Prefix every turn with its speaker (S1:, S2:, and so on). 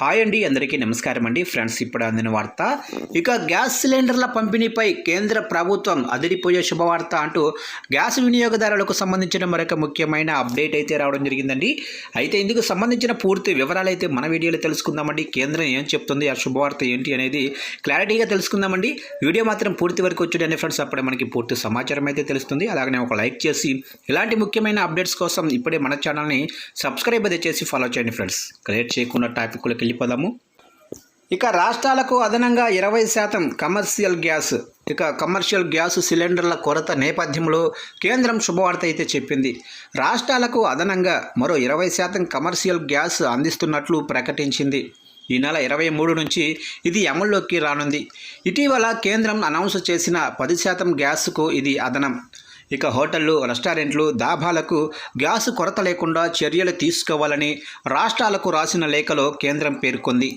S1: Hi అండి, అందరికీ నమస్కారం అండి. ఫ్రెండ్స్, ఇప్పుడు అందిన వార్త. ఇక గ్యాస్ సిలిండర్ల పంపిణీపై కేంద్ర ప్రభుత్వం అదిరిపోయే శుభవార్త అంటూ గ్యాస్ వినియోగదారులకు సంబంధించిన మరొక ముఖ్యమైన అప్డేట్ అయితే రావడం జరిగిందండి. అయితే ఇందుకు సంబంధించిన పూర్తి వివరాలు అయితే మన వీడియోలో తెలుసుకుందామండి. కేంద్రం ఏం చెప్తుంది, ఆ శుభవార్త ఏంటి అనేది క్లారిటీగా తెలుసుకుందామండి. వీడియో మాత్రం పూర్తి వరకు వచ్చేయండి ఫ్రెండ్స్, అప్పుడే మనకి పూర్తి సమాచారం అయితే తెలుస్తుంది. అలాగనే ఒక లైక్ చేసి ఇలాంటి ముఖ్యమైన అప్డేట్స్ కోసం ఇప్పుడే మన ఛానల్ని సబ్స్క్రైబ్ అయితే చేసి ఫాలో చేయండి ఫ్రెండ్స్. క్రియేట్ చేయకుండా టాపిక్లోకి వెళ్ళిపోదాము. ఇక రాష్ట్రాలకు అదనంగా 20% కమర్షియల్ గ్యాస్ సిలిండర్ల కొరత నేపథ్యంలో కేంద్రం శుభవార్త అయితే చెప్పింది. రాష్ట్రాలకు అదనంగా మరో 20% కమర్షియల్ గ్యాస్ అందిస్తున్నట్లు ప్రకటించింది. ఈ నెల 23 నుంచి ఇది అమల్లోకి రానుంది. ఇటీవల కేంద్రం అనౌన్స్ చేసిన 10% గ్యాస్కు ఇది అదనం. ఇక హోటళ్లు, రెస్టారెంట్లు, దాబాలకు గ్యాస్ కొరత లేకుండా చర్యలు తీసుకోవాలని రాష్ట్రాలకు రాసిన లేఖలో కేంద్రం పేర్కొంది.